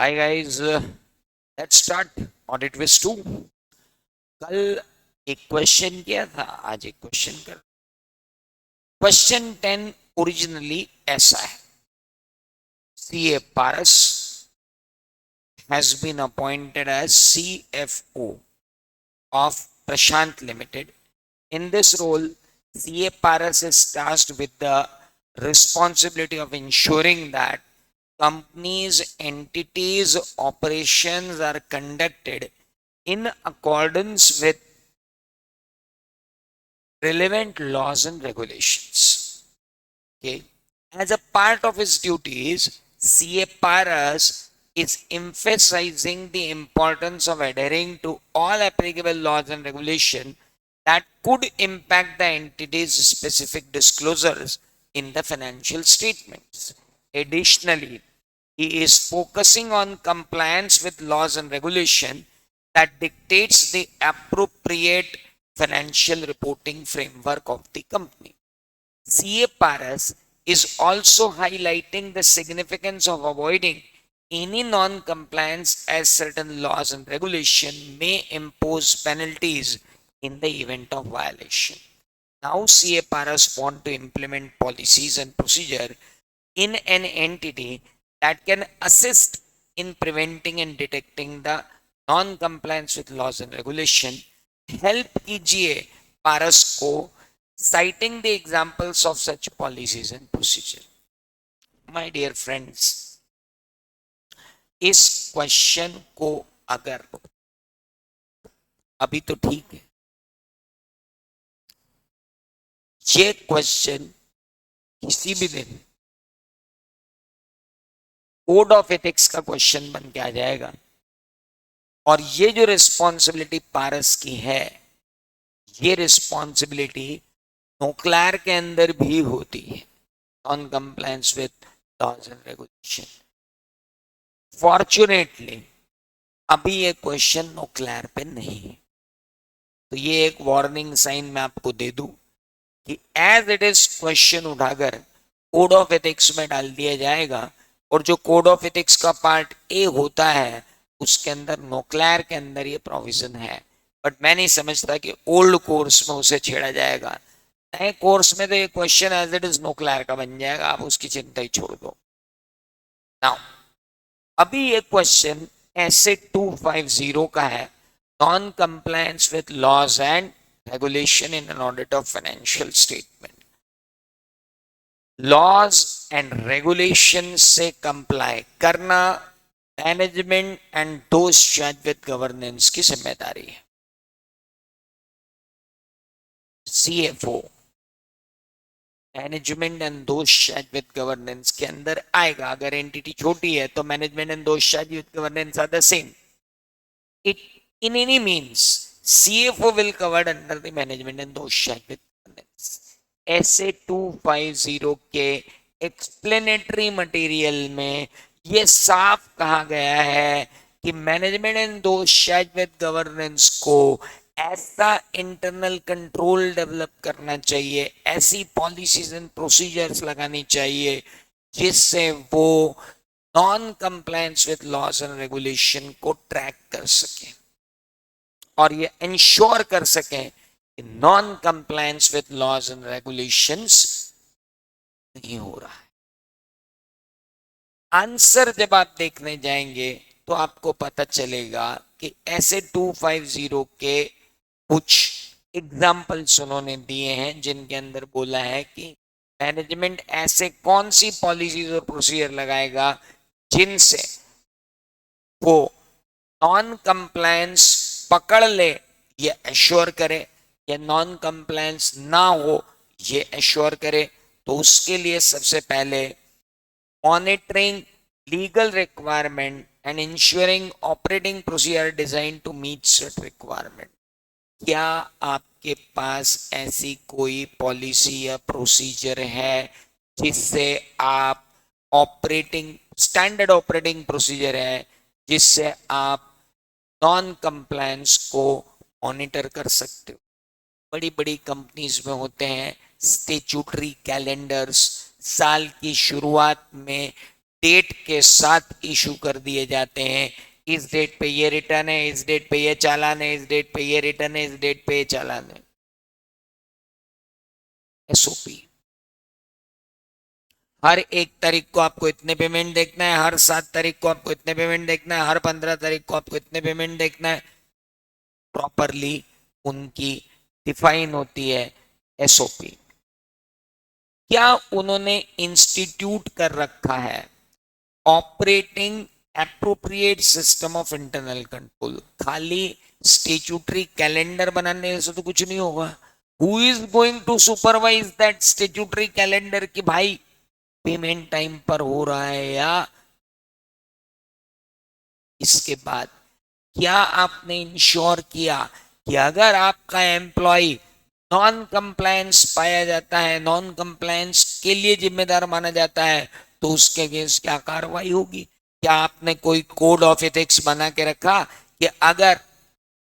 Hi guys, let's start audit quiz 2। कल एक question किया था, आज एक क्वेश्चन कर। क्वेश्चन 10 ओरिजिनली ऐसा है। CA Paras has been appointed as CFO of Prashant Limited. In this role, CA Paras is tasked with the responsibility of ensuring that companies, entities, operations are conducted in accordance with relevant laws and regulations. Okay. As a part of his duties, CA Paras is emphasizing the importance of adhering to all applicable laws and regulations that could impact the entity's specific disclosures in the financial statements. Additionally, he is focusing on compliance with laws and regulation that dictates the appropriate financial reporting framework of the company. CA Paras is also highlighting the significance of avoiding any non-compliance as certain laws and regulation may impose penalties in the event of violation. Now CA Paras want to implement policies and procedure in an entity that can assist in preventing and detecting the non-compliance with laws and regulation. Help कीजिए पारस को citing the examples of such policies and procedure. My dear friends, इस question को अगर अभी तो ठीक है, ये क्वेश्चन किसी भी दिन कोड ऑफ एथिक्स का क्वेश्चन बन के आ जाएगा। और ये जो रिस्पॉन्सिबिलिटी पारस की है, ये रिस्पॉन्सिबिलिटी नोक्लार के अंदर भी होती है, non compliance with laws and regulation. Fortunately अभी ये क्वेश्चन नोक्लार पे नहीं है, तो ये एक वार्निंग साइन मैं आपको दे दूं कि एज इट इज क्वेश्चन उठाकर कोड ऑफ एथिक्स में डाल दिया जाएगा। और जो कोड ऑफ एथिक्स का पार्ट ए होता है उसके अंदर नोक्लार के अंदर ये प्रोविजन है, बट मैं नहीं समझता कि ओल्ड कोर्स में उसे छेड़ा जाएगा। नए कोर्स में तो ये क्वेश्चन एज इट इज नोक्लार का बन जाएगा, आप उसकी चिंता ही छोड़ दो। नाउ अभी ये क्वेश्चन ऐसे 250 का है, non compliance with laws and regulation in an audit of financial statement. Laws and regulation से कंप्लाई करना management and those charge with governance की जिम्मेदारी है। CFO management and those charge with governance के अंदर आएगा। अगर एंटिटी छोटी है तो management and those charge with governance are the same. It in any means CFO will covered under the management and those shall with governance. ऐसे 250 के explanatory material में ये साफ कहा गया है कि management and those shall with governance को ऐसा इंटरनल कंट्रोल डेवलप करना चाहिए, ऐसी पॉलिसीज एंड प्रोसीजर्स लगानी चाहिए जिससे वो non compliance with laws and regulation को ट्रैक कर सके और ये इंश्योर कर सके कि non compliance with laws and regulations नहीं हो रहा है। आंसर जब आप देखने जाएंगे तो आपको पता चलेगा कि ऐसे 250 के कुछ एग्जाम्पल्स उन्होंने दिए हैं जिनके अंदर बोला है कि मैनेजमेंट ऐसे कौन सी पॉलिसीज और प्रोसीजर लगाएगा जिनसे वो नॉन कंप्लायंस पकड़ ले, ये एश्योर करे, या नॉन कंप्लायंस ना हो ये एश्योर करे। तो उसके लिए सबसे पहले monitoring legal requirement and ensuring operating procedure design to meet cert requirement. क्या आपके पास ऐसी कोई पॉलिसी या प्रोसीजर है जिससे आप ऑपरेटिंग स्टैंडर्ड ऑपरेटिंग प्रोसीजर है जिससे आप नॉन कंप्लायंस को मॉनिटर कर सकते हो? बड़ी बड़ी कंपनीज में होते हैं स्टेचुटरी कैलेंडर्स, साल की शुरुआत में डेट के साथ इशू कर दिए जाते हैं। इस डेट पे ये रिटर्न है, इस डेट पे ये चालान है, इस डेट पे ये रिटर्न है, इस डेट पे ये चालान है। एसओपी। हर 1 तारीख को आपको इतने पेमेंट देखना है, हर 7 तारीख को आपको इतने पेमेंट देखना है, हर 15 तारीख को आपको इतने पेमेंट देखना है। प्रॉपरली उनकी डिफाइन होती है एसओपी। क्या उन्होंने इंस्टीट्यूट कर रखा है operating appropriate system of internal control? खाली स्टेट्यूटरी कैलेंडर बनाने से तो कुछ नहीं होगा। Who is going to supervise that statutory calendar कि भाई पेमेंट टाइम पर हो रहा है या? इसके बाद क्या आपने इंश्योर किया कि अगर आपका एम्प्लॉय नॉन कंप्लायंस पाया जाता है, नॉन कंप्लायंस के लिए जिम्मेदार माना जाता है, तो उसके अगेंस्ट क्या कार्रवाई होगी? क्या आपने कोई कोड ऑफ एथिक्स बना के रखा कि अगर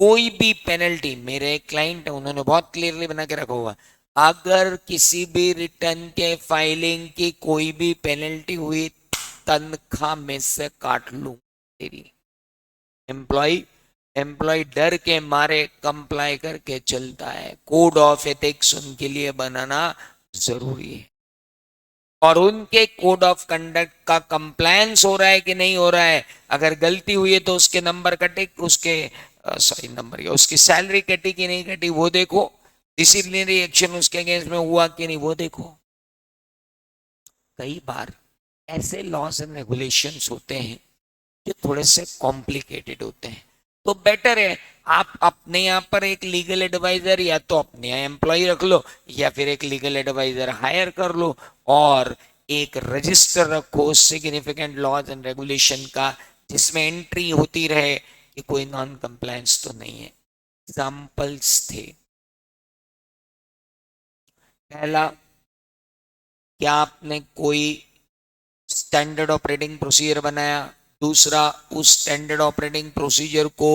कोई भी पेनल्टी, मेरे एक क्लाइंट है उन्होंने बहुत क्लियरली बना के रखा हुआ, अगर किसी भी रिटर्न के फाइलिंग की कोई भी पेनल्टी हुई तनख्वाह में से काट लूं तेरी। एम्प्लॉय एम्प्लॉय डर के मारे कंप्लाई करके चलता है। कोड ऑफ एथिक्स उनके लिए बनाना जरूरी है, और उनके कोड ऑफ कंडक्ट का कंप्लायंस हो रहा है कि नहीं हो रहा है। अगर गलती हुई है तो उसके नंबर कटे, उसके सॉरी नंबर या उसकी सैलरी कटी कि नहीं कटी वो देखो। डिसिप्लिनरी एक्शन उसके अगेंस्ट में हुआ कि नहीं वो देखो। कई बार ऐसे लॉज एंड रेगुलेशंस होते हैं जो थोड़े से कॉम्प्लिकेटेड होते हैं, तो बेटर है आप अपने यहाँ पर एक लीगल एडवाइजर या तो अपने यहाँ एम्प्लॉय रख लो या फिर एक लीगल एडवाइजर हायर कर लो, और एक रजिस्टर रखो सिग्निफिकेंट लॉज एंड रेगुलेशन का, जिसमें एंट्री होती रहे कि कोई नॉन कंप्लायंस तो नहीं है। एग्जाम्पल्स थे, पहला, क्या आपने कोई स्टैंडर्ड ऑपरेटिंग प्रोसीजर बनाया? दूसरा, उस स्टैंडर्ड ऑपरेटिंग प्रोसीजर को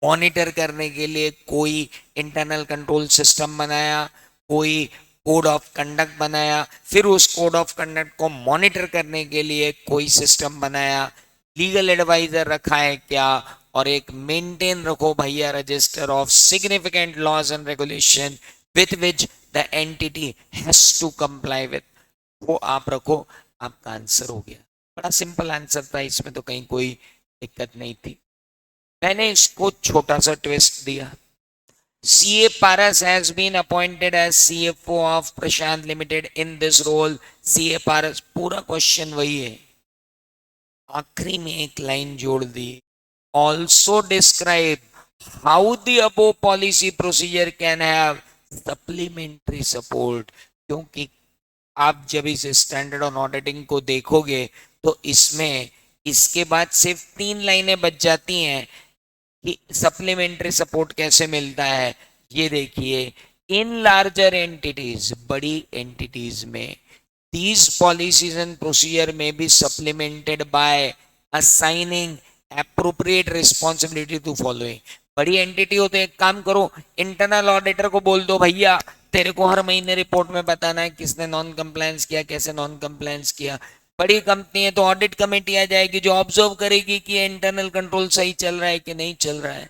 मॉनिटर करने के लिए कोई इंटरनल कंट्रोल सिस्टम बनाया, कोई कोड ऑफ कंडक्ट बनाया, फिर उस कोड ऑफ कंडक्ट को मॉनिटर करने के लिए कोई सिस्टम बनाया, लीगल एडवाइजर रखा है क्या, और एक मेंटेन रखो भैया register of significant laws and regulation with which the entity has to comply with, वो आप रखो। आपका आंसर हो गया। बड़ा सिंपल आंसर था, इसमें तो कहीं कोई दिक्कत नहीं थी। मैंने इसको छोटा सा ट्विस्ट दिया। CA Paras has been appointed as CFO of Prashant Limited in this role. CA Paras, पूरा क्वेश्चन वही है, आखिरी में एक लाइन जोड़ दी, also describe how the above policy procedure can have supplementary support. क्योंकि आप जब इस स्टैंडर्ड ऑन ऑडिटिंग को देखोगे तो इसमें इसके बाद सिर्फ 3 लाइनें बच जाती हैं कि सप्लीमेंट्री सपोर्ट कैसे मिलता है। ये देखिए, इन लार्जर एंटिटीज, बड़ी एंटिटीज में, these policies and procedure may be supplemented by assigning appropriate responsibility to following। बड़ी एंटिटी हो तो एक काम करो, इंटरनल ऑडिटर को बोल दो भैया तेरे को हर महीने रिपोर्ट में बताना है किसने नॉन कंप्लायंस किया, कैसे नॉन कंप्लायंस किया। बड़ी कंपनी है तो ऑडिट कमेटी आ जाएगी जो ऑब्जर्व करेगी कि इंटरनल कंट्रोल सही चल रहा है कि नहीं चल रहा है।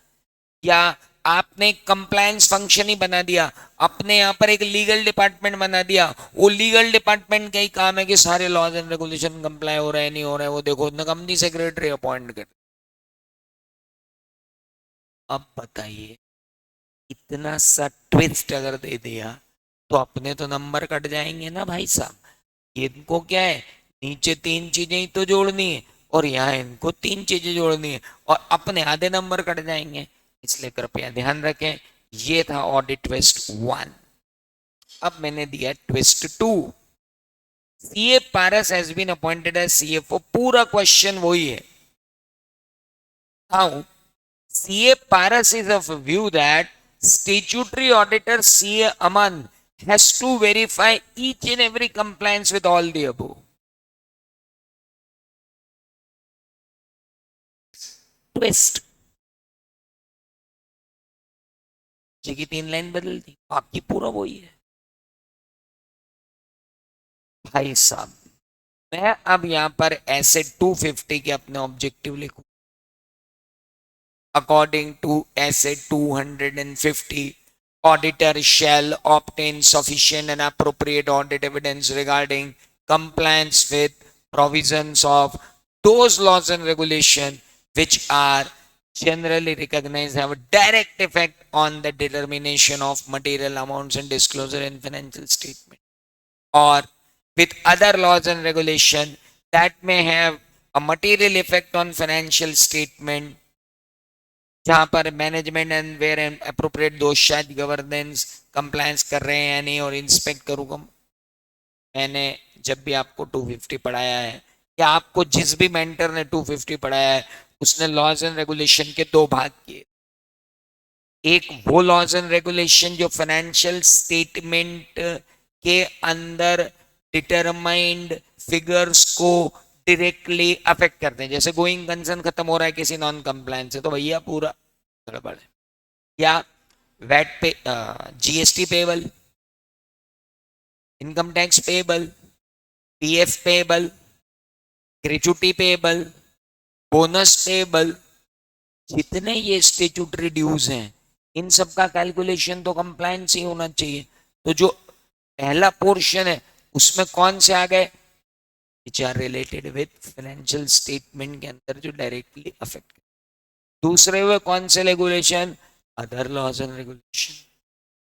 या आपने कंप्लायंस फंक्शन ही बना दिया, अपने यहाँ पर एक लीगल डिपार्टमेंट बना दिया, वो लीगल डिपार्टमेंट का ही काम है कि सारे लॉज एंड रेगुलेशन कंप्लाई हो रहा है नहीं हो रहा है वो देखो, न कंपनी सेक्रेटरी अपॉइंट कर। अब बताइए, इतना सा ट्विस्ट अगर दे दिया तो अपने तो नंबर कट जाएंगे ना भाई साहब। इनको क्या है, नीचे 3 चीजें ही तो जोड़नी है और यहाँ इनको 3 चीजें जोड़नी है, और अपने आधे नंबर कट जाएंगे। इसलिए कृपया ध्यान रखें। ये था ऑडिट ट्विस्ट 1। अब मैंने दिया twist 2। CA Paras has been appointed as CFO, पूरा क्वेश्चन वही है। How CA Paras is of a view that statutory auditor CA Aman has to verify each and every compliance with all the above. Twist, की 3 line बदल दी, बाकी पूरा वही है भाई साहब। मैं अब यहां पर ऐसे 250 के अपने ऑब्जेक्टिव लिखूं। According to Essay 250, auditor shall obtain sufficient and appropriate audit evidence regarding compliance with provisions of those laws and regulations which are generally recognized have a direct effect on the determination of material amounts and disclosure in financial statement, or with other laws and regulation that may have a material effect on financial statement, जहां पर management and where and appropriate those शायद governance compliance कर रहे हैं या नहीं, और inspect करूंगा। मैंने जब भी आपको 250 पढ़ाया है या आपको जिस भी मेंटर ने 250 पढ़ाया है, उसने लॉज एंड रेगुलेशन के दो भाग किए। एक वो लॉज एंड रेगुलेशन जो फाइनेंशियल स्टेटमेंट के अंदर डिटरमाइंड फिगर्स को डायरेक्टली अफेक्ट करते हैं, जैसे गोइंग कंसर्न खत्म हो रहा है किसी नॉन कंप्लायंस से तो भैया पूरा गड़बड़ है। या वैट पे, GST payable, income tax payable, PF payable, gratuity payable, bonus payable, जितने ये स्टेट्यूटरी ड्यूज हैं इन सब का कैलकुलेशन तो कंप्लायंस ही होना चाहिए। तो जो पहला पोर्शन है उसमें कौन से आ गए, which are related with financial statement के अंदर जो डायरेक्टली अफेक्ट। दूसरे हुए कौन से regulation, other laws and regulation.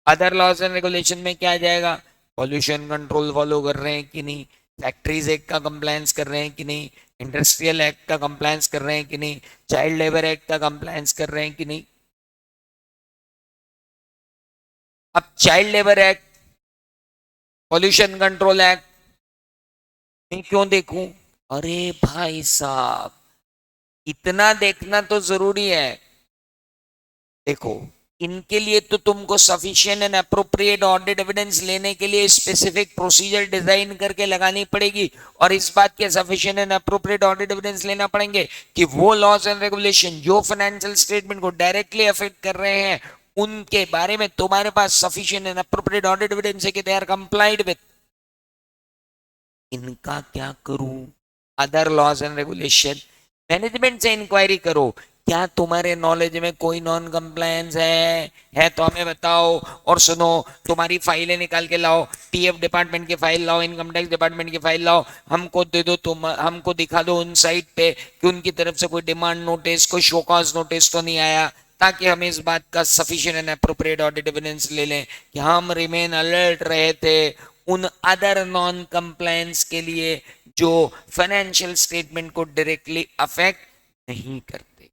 Other laws and regulation में क्या आ जाएगा, पॉल्यूशन कंट्रोल फॉलो कर रहे हैं कि नहीं, फैक्ट्रीज एक्ट का कंप्लायंस कर रहे हैं कि नहीं, इंडस्ट्रियल एक्ट का कंप्लायंस कर रहे हैं कि नहीं, चाइल्ड लेबर एक्ट का कंप्लायंस कर रहे हैं कि नहीं। अब child labour act, pollution control act मैं क्यों देखूं, अरे भाई साहब इतना देखना तो जरूरी है। देखो, इनके लिए तो तुमको sufficient and appropriate audit evidence लेने के लिए स्पेसिफिक प्रोसीजर डिजाइन करके लगानी पड़ेगी, और इस बात के sufficient and appropriate audit evidence लेना पड़ेंगे कि वो लॉज एंड रेगुलेशन जो फाइनेंशियल स्टेटमेंट को डायरेक्टली अफेक्ट कर रहे हैं उनके बारे में तुम्हारे पास sufficient and appropriate audit evidence है कि दे आर कंप्लाइड विद। इनका क्या करूं, other laws and regulation, management से इंक्वायरी करो क्या तुम्हारे नॉलेज में कोई नॉन कंप्लायंस है तो हमें बताओ। और सुनो, तुम्हारी फाइलें निकाल के लाओ, टीएफ डिपार्टमेंट की फाइल लाओ, इनकम टैक्स डिपार्टमेंट की फाइल लाओ, हमको दे दो, तुम हमको दिखा दो उन साइट पे कि उनकी तरफ से कोई डिमांड नोटिस, कोई शो कॉज नोटिस तो नहीं आया, ताकि हम इस बात का sufficient and appropriate audit evidence ले लें कि हम रिमेन अलर्ट रहे थे उन अदर नॉन कंप्लायंस के लिए जो फाइनेंशियल स्टेटमेंट को डायरेक्टली अफेक्ट नहीं करते।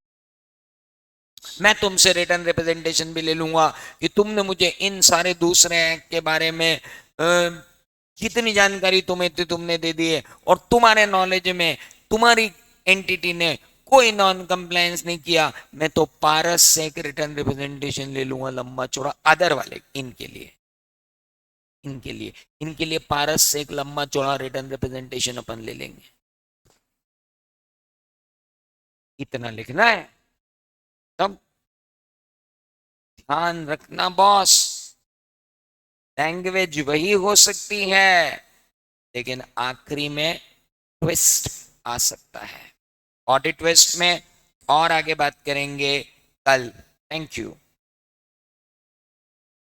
मैं तुमसे रिटर्न रिप्रेजेंटेशन भी ले लूंगा कि तुमने मुझे इन सारे दूसरे एक्ट के बारे में जितनी जानकारी तुम्हें थी तुमने दे दी है, और तुम्हारे नॉलेज में तुम्हारी एंटिटी ने कोई नॉन कंप्लायंस नहीं किया, मैं तो पारस से एक रिटर्न रिप्रेजेंटेशन ले लूंगा लंबा चौड़ा अदर वाले इनके लिए पारस से एक लंबा चौड़ा रिटर्न रिप्रेजेंटेशन अपन ले लेंगे। इतना लिखना है, तब ध्यान रखना बॉस, लैंग्वेज वही हो सकती है लेकिन आखिरी में ट्विस्ट आ सकता है। ऑडिट ट्विस्ट में और आगे बात करेंगे कल। Thank you.